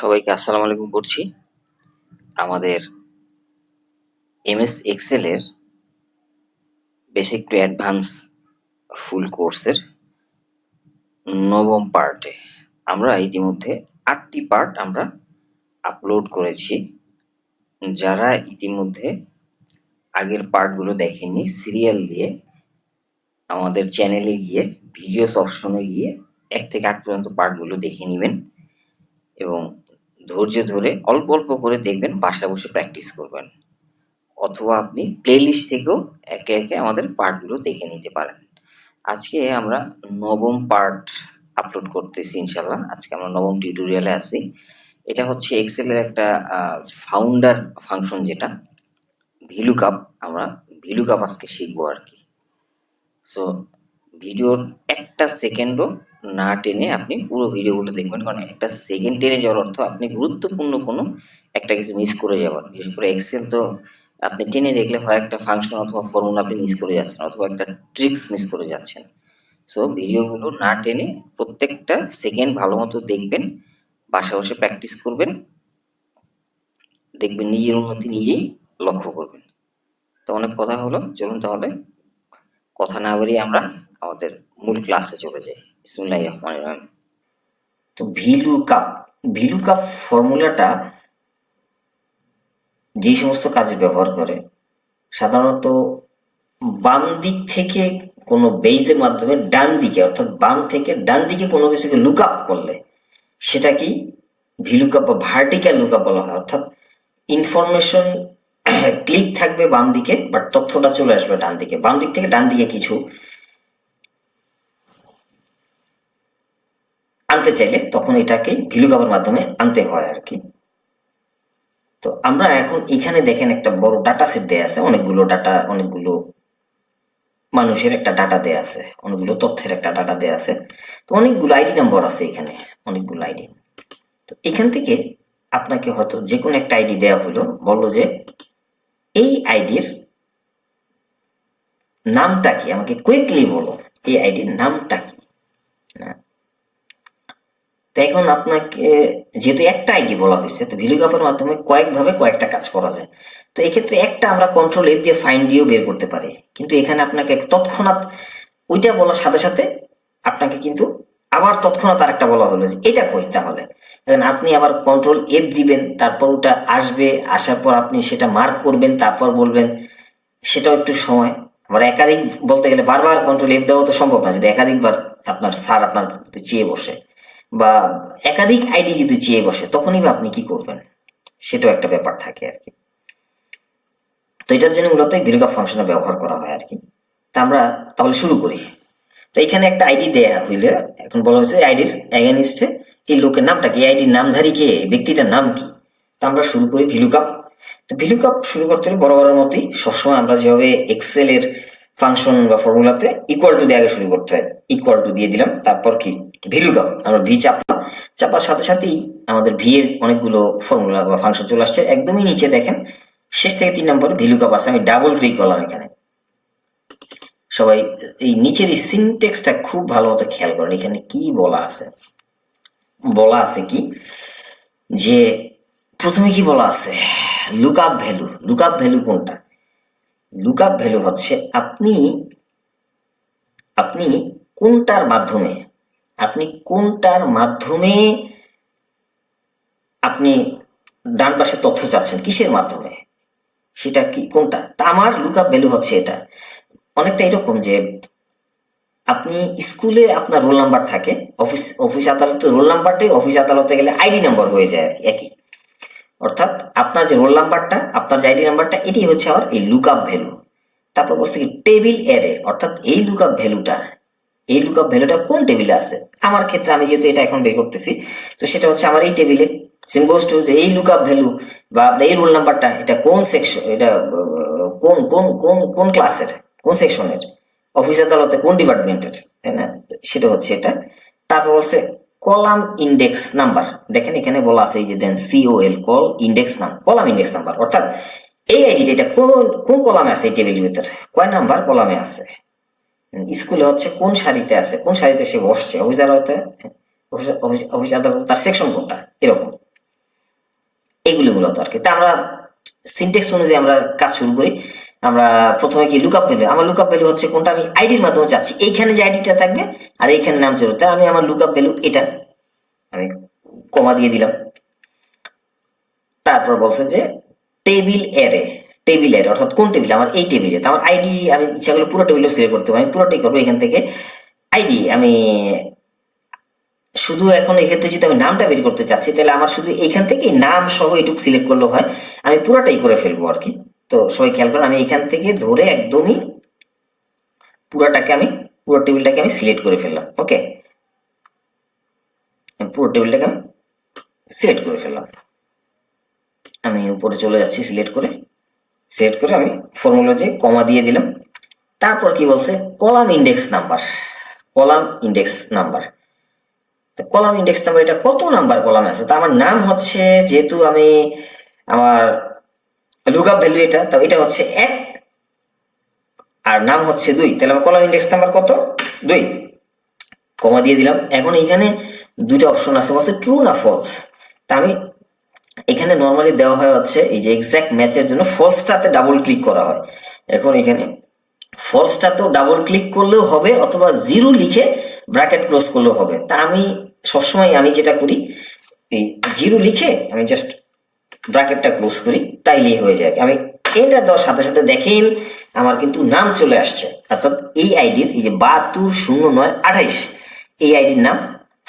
সবাইকে আসসালামু আলাইকুম করছি। আমাদের এমএস এক্সেল এর বেসিক টু অ্যাডভান্স ফুল কোর্সের নবম পার্টে আমরা ইতিমধ্যে ৮টি পার্ট আমরা আপলোড করেছি। যারা ইতিমধ্যে আগের পার্টগুলো দেখেননি, সিরিয়াল দিয়ে আমাদের চ্যানেলে গিয়ে ভিডিওস অপশনে গিয়ে ১ থেকে ৮ পর্যন্ত পার্টগুলো দেখে নিবেন এবং ধৈর্য ধরে অল্প অল্প করে দেখবেন, বাসায় বসে প্র্যাকটিস করবেন। অথবা আপনি প্লেলিস্ট থেকেও একে একে আমাদের পার্টগুলো দেখে নিতে পারেন। আজকে আমরা নবম পার্ট আপলোড করতেছি ইনশাল্লাহ। আজকে আমরা নবম টিউটোরিয়ালে আছি। এটা হচ্ছে এক্সেলের একটা ফাউন্ডার ফাংশন, যেটা ভিলুকাপ। আমরা ভিলুকাপ আজকে শিখবো আর কি। সো ভিডিওর একটা সেকেন্ডও না টেনে আপনি পুরো ভিডিওগুলো দেখবেন, কারণ একটা সেকেন্ড টেনে যাওয়ার অর্থ আপনি গুরুত্বপূর্ণ কোনো একটা কিছু মিস করে যাবেন। বিশেষ করে এক্সেল তো আপনি টেনে দেখলে হয় একটা ফাংশন অথবা ফর্মুলা আপনি মিস করে যাচ্ছেন, অথবা একটা ট্রিক্স মিস করে যাচ্ছেন। সো ভিডিওগুলো না টেনে প্রত্যেকটা সেকেন্ড ভালো মতো দেখবেন, বাসায় বসে প্র্যাকটিস করবেন, দেখবেন নিজের উন্নতি নিজেই লক্ষ্য করবেন। তো অনেক কথা হলো, চলুন তাহলে কথা না বাড়িয়ে আমরা আমাদের মূল ক্লাসে চলে যাই। বিসমিল্লাহির রহমানির রহিম। তো ভিলুকাপ ফর্মুলাটা যে সমস্ত কাজে ব্যবহার করে, সাধারণত বাম দিক থেকে কোনো বেইজের মাধ্যমে ডান দিকে, অর্থাৎ বাম থেকে ডান দিকে কোনো কিছুকে লুক আপ করলে সেটাকেই ভিলুকাপ বা ভার্টিক্যাল লুকআপ বলা হয়। অর্থাৎ ইনফরমেশন ক্লিক থাকবে বাম দিকে, বাট তথ্যটা চলে আসবে ডান দিকে। বাম দিক থেকে ডান দিকে কিছু আনতে চাইলে তখন এটাকে ভিলুকাপের মাধ্যমে আনতে হয় আর কি। তো আমরা এখন এখানে দেখেন একটা বড় ডাটা সেট দেয়া আছে, অনেকগুলো মানুষের একটা ডাটা দেয়া আছে, অনেকগুলো তথ্যের একটা ডাটা দেয়া আছে। তো অনেকগুলো আইডি নাম্বার আছে এখানে, অনেকগুলো আইডি। তো এখান থেকে আপনাকে হয়তো যে কোনো একটা আইডি দেওয়া হলো, বললো যে এই আইডির নামটা কি, আমাকে কুইকলি বলো এই আইডির নামটা কি। তো এখন আপনাকে যেহেতু একটা আইডি বলা হয়েছে, তো ভিলুকাপের মাধ্যমে কয়েকভাবে কয়েকটা কাজ করা যায়। তো এক্ষেত্রে একটা আমরা কন্ট্রোল এফ দিয়ে ফাইন্ড দিয়েও বের করতে পারি, কিন্তু এখানে আপনাকে তৎক্ষণাৎ ওইটা বলার সাথে সাথে আপনাকে কিন্তু আবার তৎক্ষণাৎ আরেকটা বলা হলো যে এটা কই, তাহলে এখন আপনি আবার কন্ট্রোল এফ দিবেন, তারপর ওটা আসবে, আসার পর আপনি সেটা মার্ক করবেন, তারপর বলবেন, সেটাও একটু সময়। আবার একাধিক বলতে গেলে বারবার কন্ট্রোল এফ দেওয়া তো সম্ভব না, যদি একাধিকবার আপনার স্যার আপনার চেয়ে বসে বা একাধিক আইডি যদি চেয়ে বসে, তখনই বা আপনি কি করবেন, সেটাও একটা ব্যাপার থাকে আর কি। তো এটার জন্য মূলত ভিলুকাপ ফাংশনের ব্যবহার করা হয় আর কি। তা আমরা তাহলে শুরু করি। তো এখানে একটা আইডি দেয়া হইলে এখন বলা হয়েছে আইডির এগেনিস্টে এই লোকের নামটা কি, আইডির নামধারী কে, ব্যক্তিটার নাম কি। তা আমরা শুরু করি ভিলুকাপ। তো ভিলুকাপ শুরু করতে হলে বরাবরের মতোই সবসময় আমরা যেভাবে এক্সেল এর ফাংশন বা ফর্মুলাতে ইকুয়াল টু দিয়ে আগে শুরু করতে হয়, ইকুয়াল টু দিয়ে দিলাম, তারপর কি ভিলুকাপ, আমরা ভি চাপার সাথে সাথেই আমাদের ভি এর অনেকগুলো ফর্মুলা বা ফাংশন চলে আসছে। একদমই নিচে দেখেন শেষ থেকে 3 নম্বরে ভিলুকাপ আছে, আমি ডাবল ক্লিক করলাম এখানে। সবাই এই নিচের এই সিনটেক্সটা খুব ভালো মতো খেয়াল করেন, এখানে কি বলা আছে কি, যে প্রথমে কি বলা আছে, লুকআপ ভ্যালু। লুকআপ ভ্যালু কোনটা? লুকআপ ভ্যালু হচ্ছে আপনি আপনি কোনটার মাধ্যমে আপনি ডান পাশে তথ্য চাচ্ছেন, কিসের মাধ্যমে, সেটা কি কোনটা। তা আমার লুকআপ ভ্যালু হচ্ছে এটা। অনেকটা এরকম যে আপনি স্কুলে আপনার রোল নাম্বার থাকে, অফিস আদালতে রোল নাম্বারটাই অফিস আদালতে গেলে আইডি নাম্বার হয়ে যায় আর কি, একই। অর্থাৎ আপনার যে রোল নাম্বারটা, আপনার যে আইডি নাম্বারটা, এটি হচ্ছে আমার এই লুকআপ ভ্যালু। তারপর বলছে কি টেবিল অ্যারে, অর্থাৎ এই লুকআপ ভ্যালুটা কোন টেবিলে আছে। আমার ক্ষেত্রে আমি যেহেতু এটা এখন বের করতেছি, তো সেটা হচ্ছে আমার এই টেবিলে। সেম গোজ টু যে এই লুকআপ ভ্যালু বা আপনার এই রোল নাম্বারটা, এটা কোন সেকশন, এটা কোন কোন কোন কোন ক্লাসের, কোন সেকশনের, অফিস আদালতে কোন ডিপার্টমেন্টের, তাই না, সেটা হচ্ছে এটা। তারপর বলছে কলাম ইন্ডেক্স নাম্বার। দেখেন এখানে বলা আছে এই যে দেন COL, কলাম ইন্ডেক্স নাম্বার, অর্থাৎ এই আইডিটা এটা কোন কোন কলামে আছে, এই টেবিলের ভিতরে কয় নাম্বার কলামে আছে। স্কুলে হচ্ছে কোন সারিতে সে বসছে, অফিস আদালতে তার সেকশন কোনটা, এরকম। এগুলো মূলত আর কি। তা আমরা সিনটেক্স অনুযায়ী আমরা কাজ শুরু করি। আমরা প্রথমে কি লুকআপ ভ্যালু, আমার লুকআপ ভ্যালু হচ্ছে কোনটা, আমি আইডির মাধ্যমে চাচ্ছি এইখানে যে আইডিটা থাকবে আর এইখানে নাম চলবে, তাই আমি আমার লুকআপ ভ্যালু এটা আমি কমা দিয়ে দিলাম। তারপর বলছে যে টেবিল এরে, টেবিল এরে অর্থাৎ কোন টেবিল, আমার এই টেবিলে। তো আমার আইডি আমি ইচ্ছা করলে পুরো টেবিলও সিলেক্ট করতে পারি, আমি পুরোটাই করবো এখান থেকে আইডি। আমি শুধু এখন এক্ষেত্রে যদি আমি নামটা বের করতে চাচ্ছি তাহলে আমার শুধু এখান থেকে নাম সহ এটুকু সিলেক্ট করলেও হয়, আমি পুরোটাই করে ফেলবো আর কি। তো সবাই খেয়াল করেন, আমি এখান থেকে ধরে একদমই পুরোটাকে আমি পুরো টেবিলটাকে আমি সিলেক্ট করে ফেললাম। ওকে, পুরো টেবিলটাকে আমি সিলেক্ট করে ফেললাম। আমি উপরে চলে যাচ্ছি, সিলেক্ট করে আমি ফর্মুলা যে কমা দিয়ে দিলাম। তারপর কি বলছে, column index number, column index number. Column index number এটা কত নাম্বার কলামে আছে, তো আমার নাম হচ্ছে, যেহেতু আমি আমার লুকআপ ভ্যালু এটা, তো এটা হচ্ছে 1 আর নাম হচ্ছে 2, তাহলে আমার কলাম ইন্ডেক্স নাম্বার কত, 2, কমা দিয়ে দিলাম। এখন এখানে দুইটা অপশন আছে, বলছে ট্রু না ফলস। তা আমি এখানে নর্মালি দেওয়া হয় হচ্ছে এই যে এক্সাক্ট ম্যাচের জন্য ফলসটাতে ডাবল ক্লিক করা হয়। এখন এখানে ফলসটাতেও ডাবল ক্লিক করলেও হবে অথবা 0 লিখে ব্র্যাকেট ক্লোজ করলেও হবে। তা আমি সবসময় আমি যেটা করি, এই 0 লিখে আমি জাস্ট ব্র্যাকেটটা ক্লোজ করি, তাইলেই হয়ে যায়। আমি এন্টার দেওয়ার সাথে সাথে দেখেন আমার কিন্তু নাম চলে আসছে, অর্থাৎ এই আইডির এই যে 720928 এই আইডির নাম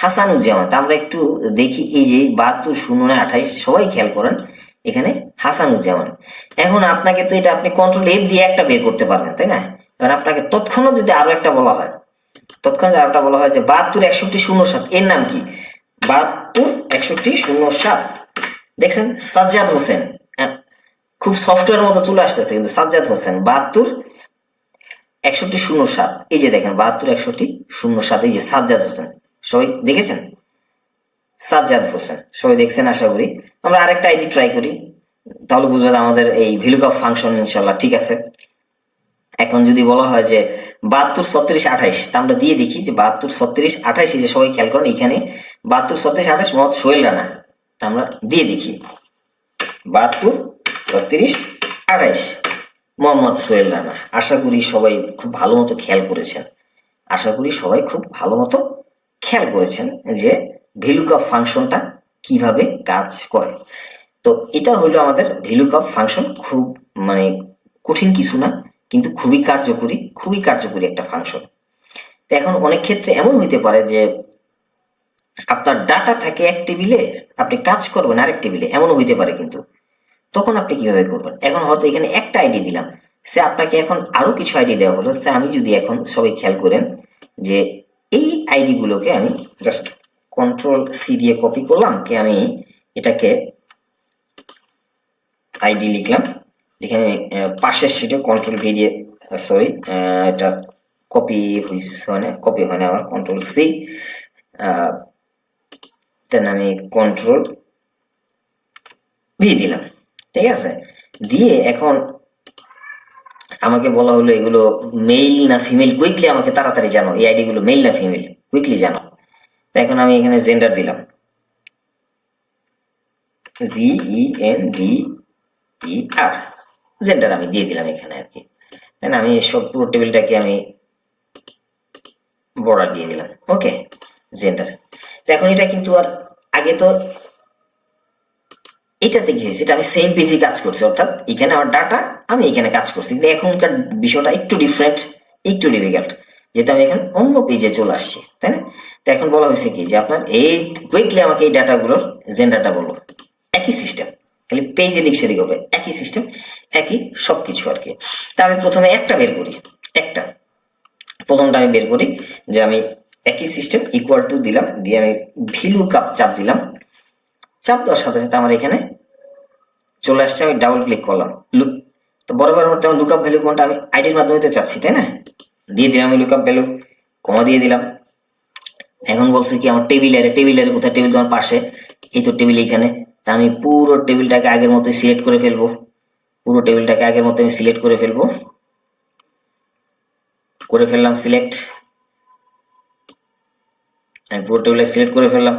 হাসানুজ্জামান। তা আমরা একটু দেখি, এই যে 720928 সবাই খেয়াল করেন এখানে হাসানুজ্জামান। এখন আপনাকে তো এটা আপনি কন্ট্রোল F দিয়ে একটা বের করতে পারবেন, তাই না? কারণ আপনাকে তৎক্ষণাৎ যদি আরো একটা বলা হয়, তৎক্ষণাৎ আরেকটা বলা হয় যে 726107 এর নাম কি, 726107, দেখছেন সাজ্জাদ হোসেন, খুব সফটওয়্যার মতো চলে আসতেছে কিন্তু সাজ্জাদ হোসেন 726107, এই যে দেখেন 726107, এই যে সাজ্জাদ হোসেন, সবাই দেখেছেন সাজ্জাদ হোসেন, সবাই দেখছেন আশা করি। আমরা আরেকটা আইডি ট্রাই করি, তাহলে বুঝবে যে আমাদের এই ভিলুকআপ ফাংশন ইনশাল্লাহ ঠিক আছে। এখন যদি বলা হয় যে 723628, তা আমরা দিয়ে দেখি যে 723628, এই যে সবাই খেয়াল করেন এখানে 723628 মোহাম্মদ সোহেল রানা, তা আমরা দিয়ে দেখি 723628 মোহাম্মদ সোহেল রানা। আশা করি সবাই খুব ভালো মতো খেয়াল করেছেন, যে ভিলুকআপ ফাংশনটা কিভাবে কাজ করে। তো এটা হলো আমাদের ভিলুকআপ ফাংশন, খুব মানে কঠিন কিছু না, কিন্তু খুবই কার্যকরী একটা ফাংশন। তো এখন অনেক ক্ষেত্রে এমন হইতে পারে যে আপনার ডাটা থাকে এক টেবিলে, আপনি কাজ করবেন আরেক টেবিলে, এমনও হইতে পারে। কিন্তু তখন আপনি কিভাবে করবেন, এখন হয়তো এখানে একটা আইডি দিলাম, সে আপনাকে এখন আরো কিছু আইডি দেওয়া হলো। সে আমি যদি এখন সবাই খেয়াল করেন যে এই আইডি গুলোকে আমি জাস্ট Ctrl+C দিয়ে কপি করলাম, কি আমি এটাকে আইডি লিখলাম, এখানে পাশের শিটে Ctrl+V দিয়ে, সরি এটা কপি হয় না আমার, Ctrl+C, দেন আমি Ctrl+V দিলাম, ঠিক আছে। দিয়ে এখন আমাকে বলা হলো এগুলো মেল না ফিমেল, কুইকলি আমাকে তাড়াতাড়ি জানো এই আইডি গুলো মেল না ফিমেল, কুইকলি জানো। এখন আমি এখানে জেন্ডার দিলাম, GENDER, জেন্ডার আমি দিয়ে দিলাম এখানে আর কি। আমি সব পুরো টেবিলটাকে আমি বর্ডার দিয়ে দিলাম, ওকে জেন্ডার। এখন এটা কিন্তু আর আগে তো এটাতে কি হয়েছে, এটা আমি সেম পেজে কাজ করছি, অর্থাৎ এখানে আমার ডাটা, আমি এখানে কাজ করছি, কিন্তু এখনকার বিষয়টা একটু ডিফারেন্ট, একটু ডিফিকাল্ট, যেহেতু আমি এখন অন্য পেজে চলে আসছি, তাই না? তো এখন বলা হয়েছে কি যে আপনার এই কুইকলি আমাকে এই ডাটাগুলোর জেন্ডারটা বলো, একই সিস্টেম, খালি পেজ এদিক সেদিক হবে, একই সিস্টেম, একই সবকিছু আর কি। তা আমি প্রথমে প্রথমটা আমি বের করি যে আমি একই সিস্টেম ইকুয়াল টু দিলাম, দিয়ে আমি ভিলুকআপ চাপ দিলাম, চাপ দেওয়ার সাথে সাথে আমার এখানে চলে আসছে, আমি ডাবল ক্লিক করলাম, তো বরাবর তেমন লুকআপ ভ্যালু কোনটা আমি আইডির মাধ্যমে চাচ্ছি, তাই না? দিয়ে দিলাম আমি লুকআপ ভ্যালু, কমা দিয়ে দিলাম। এখন বলছে কি আমার টেবিলের কোথায়, টেবিল তোমার পাশে, এই তো টেবিল এখানে। তা আমি পুরো টেবিলটাকে আগের মতো সিলেক্ট করে ফেলবো, করে ফেললাম সিলেক্ট, আমি পুরো টেবিলে সিলেক্ট করে ফেললাম।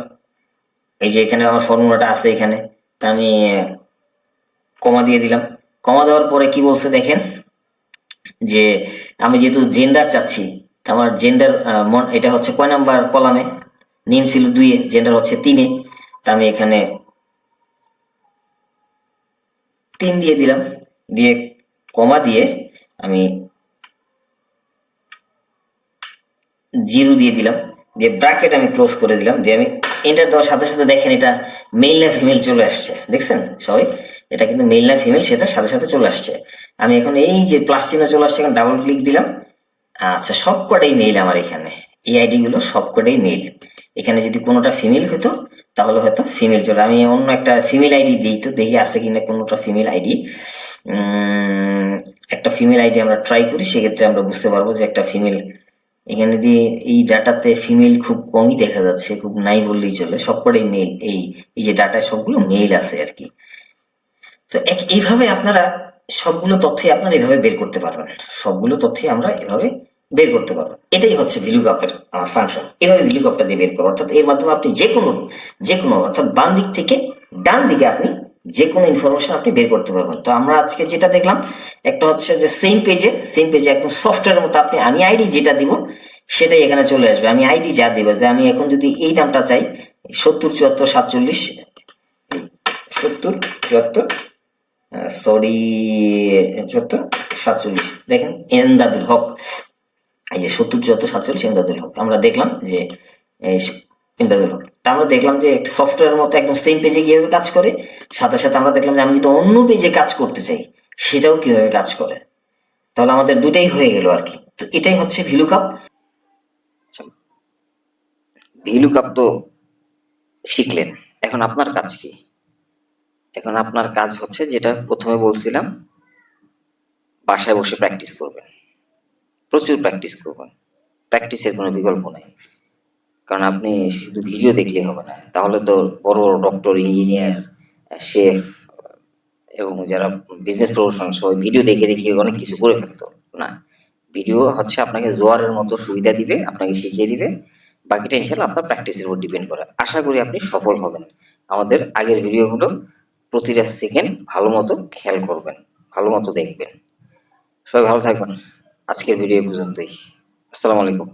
এই যে এখানে আমার ফর্মুলাটা আছে এখানে, তা আমি কমা দিয়ে দিলাম। কমা দেওয়ার পরে কি বলছে দেখেন, যে আমি যেহেতু জেন্ডার চাচ্ছি, তা আমার জেন্ডার এটা হচ্ছে কয় নাম্বার কলামে, নেম ছিল 2-এ, জেন্ডার হচ্ছে 3-এ। তা আমি এখানে 3 দিয়ে দিলাম, দিয়ে কমা দিয়ে আমি 0 দিয়ে দিলাম, দিয়ে ব্র্যাকেট আমি ক্লোজ করে দিলাম, দিয়ে আমি এন্টার দেওয়ার সাথে সাথে দেখেন এটা মেল না ফিমেল চলে আসছে, দেখছেন সবাই? এটা কিন্তু মেল না ফিমেল সেটা সাথে সাথে চলে আসছে। আমি এখন এই যে প্লাস চিহ্ন চলে আসছে, এখন ডাবল ক্লিক দিলাম। আচ্ছা, সবকটাই মেল আমার এখানে, এই আইডি গুলো সবকটাই মেল। এখানে যদি কোনোটা ফিমেল হতো তাহলে হয়তো ফিমেল চলে, আমি অন্য একটা ফিমেল আইডি দিই, তো দেখি আছে কিনা কোনোটা ফিমেল আইডি। একটা ফিমেল আইডি আমরা ট্রাই করি, সেক্ষেত্রে আমরা বুঝতে পারবো যে একটা ফিমেল এখানে দিয়ে, এই ডাটাতে ফিমেল খুব কমই দেখা যাচ্ছে, খুব নাই বললেই চলে, সবকটাই মেল। এই এই যে ডাটায় সবগুলো মেল আছে আর কি। তো এইভাবে আপনারা সবগুলো তথ্যই আপনারা এভাবে বের করতে পারবেন, সবগুলো তথ্যই আমরা এভাবে বের করতে পারবো। এটাই হচ্ছে ভিলুকাপের আমার ফাংশন। এভাবে ভিলুকাপটা দিয়ে বের করবো, অর্থাৎ এর মাধ্যমে আপনি যে কোনো অর্থাৎ বাম দিক থেকে ডান দিকে আপনি যে কোনো ইনফরমেশন আপনি বের করতে পারবেন। তো আমরা আজকে যেটা দেখলাম, একটা হচ্ছে যে সেম পেজে একদম সফটওয়্যারের মতো আমি আইডি যেটা দিব সেটাই এখানে চলে আসবে। আমি আইডি যা দিব, যে আমি এখন যদি এই নামটা চাই 707447, 7074, সরি 7447, দেখেন এমদাদুল হক, এই যে 707447 এমদাদুল হক, আমরা দেখলাম যে এমদাদুল হক। তা আমরা দেখলাম যে একটা সফটওয়্যারের মতো একদম সেম পেজে কিভাবে কাজ করে, সাথে সাথে আমরা দেখলাম যে আমি যদি অন্য পেজে কাজ করতে চাই সেটাও কিভাবে কাজ করে। তাহলে আমাদের দুটাই হয়ে গেল আর কি। তো এটাই হচ্ছে ভিলুকাপ। ভিলুকাপ তো শিখলেন, এখন আপনার কাজ কি? এখন আপনার কাজ হচ্ছে যেটা প্রথমে বলছিলাম, বাসায় বসে প্র্যাকটিস করবেন, প্রচুর প্র্যাকটিস করবেন। প্র্যাকটিসের কোনো বিকল্প নাই, কারণ আপনি শুধু ভিডিও দেখলেই হবে না, তাহলে তো বড় বড় ডক্টর, ইঞ্জিনিয়ার, শেফ এবং যারা বিজনেস প্রফেশনাল সবাই ভিডিও দেখে দেখে অনেক কিছু করে ফেলতো না। ভিডিও হচ্ছে আপনাকে জোয়ারের মতো সুবিধা দিবে, আপনাকে শিখিয়ে দিবে, বাকিটা ইনশাল্লাহ আপনার প্র্যাকটিসের উপর ডিপেন্ড করে। আশা করি আপনি সফল হবেন। আমাদের আগের ভিডিওগুলো প্রতিটা সেকেন্ড ভালো মতো খেয়াল করবেন, ভালো মতো দেখবেন। সবাই ভালো থাকবেন। আজকের ভিডিও পর্যন্তই। আসসালামু আলাইকুম।